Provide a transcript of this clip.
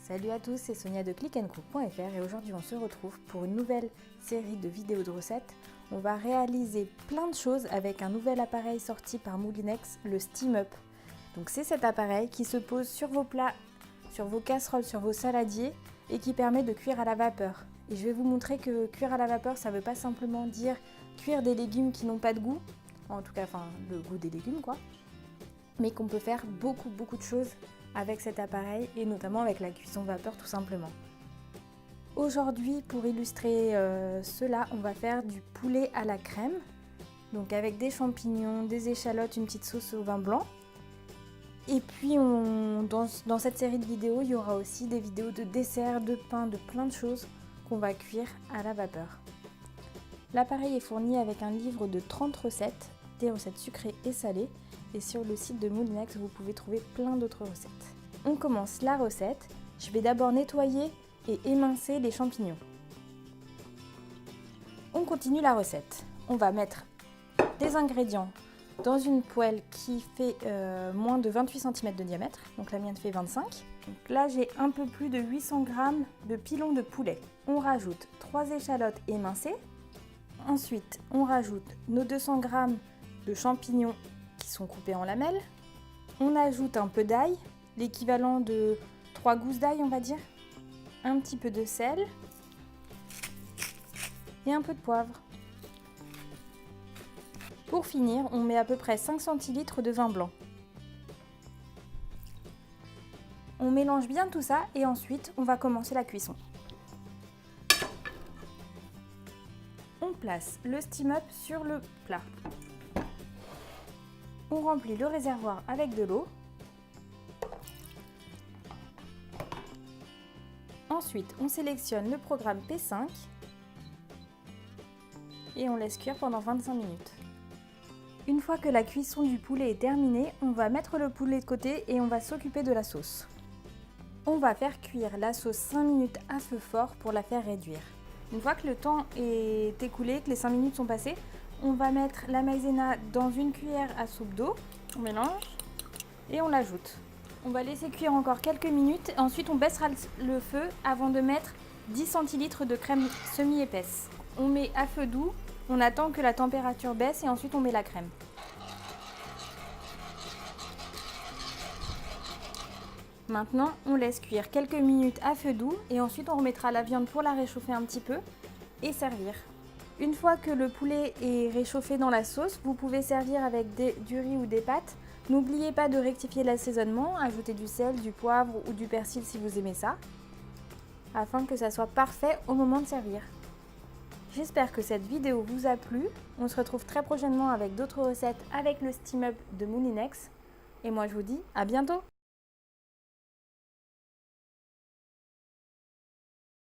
Salut à tous, c'est Sonia de clickandcook.fr et aujourd'hui on se retrouve pour une nouvelle série de vidéos de recettes. On va réaliser plein de choses avec un nouvel appareil sorti par Moulinex, le Steam Up. Donc c'est cet appareil qui se pose sur vos plats, sur vos casseroles, sur vos saladiers et qui permet de cuire à la vapeur. Et je vais vous montrer que cuire à la vapeur, ça ne veut pas simplement dire cuire des légumes qui n'ont pas de goût, en tout cas le goût des légumes quoi, mais qu'on peut faire beaucoup de choses avec cet appareil et notamment avec la cuisson vapeur tout simplement. Aujourd'hui, pour illustrer cela, on va faire du poulet à la crème, donc avec des champignons, des échalotes, une petite sauce au vin blanc. Et puis dans cette série de vidéos, il y aura aussi des vidéos de dessert, de pain, de plein de choses qu'on va cuire à la vapeur. L'appareil est fourni avec un livre de 30 recettes, des recettes sucrées et salées. Et sur le site de Moulinex, vous pouvez trouver plein d'autres recettes. On commence la recette. Je vais d'abord nettoyer et émincer les champignons. On continue la recette. On va mettre des ingrédients dans une poêle qui fait moins de 28 cm de diamètre. Donc la mienne fait 25. Donc là, j'ai un peu plus de 800 g de pilon de poulet. On rajoute 3 échalotes émincées. Ensuite, on rajoute nos 200 g de champignons qui sont coupés en lamelles. On ajoute un peu d'ail, l'équivalent de 3 gousses d'ail on va dire, un petit peu de sel et un peu de poivre. Pour finir, on met à peu près 5 centilitres de vin blanc. On mélange bien tout ça et ensuite on va commencer la cuisson. On place le Steam Up sur le plat. On remplit le réservoir avec de l'eau. Ensuite, on sélectionne le programme P5 et on laisse cuire pendant 25 minutes. Une fois que la cuisson du poulet est terminée, on va mettre le poulet de côté et on va s'occuper de la sauce. On va faire cuire la sauce 5 minutes à feu fort pour la faire réduire. Une fois que le temps est écoulé, que les 5 minutes sont passées, on va mettre la maïzena dans une cuillère à soupe d'eau, on mélange et on l'ajoute. On va laisser cuire encore quelques minutes, ensuite on baissera le feu avant de mettre 10 centilitres de crème semi-épaisse. On met à feu doux, on attend que la température baisse et ensuite on met la crème. Maintenant, on laisse cuire quelques minutes à feu doux et ensuite on remettra la viande pour la réchauffer un petit peu et servir. Une fois que le poulet est réchauffé dans la sauce, vous pouvez servir avec du riz ou des pâtes. N'oubliez pas de rectifier l'assaisonnement, ajouter du sel, du poivre ou du persil si vous aimez ça, afin que ça soit parfait au moment de servir. J'espère que cette vidéo vous a plu. On se retrouve très prochainement avec d'autres recettes avec le Steam Up de Moulinex. Et moi je vous dis à bientôt!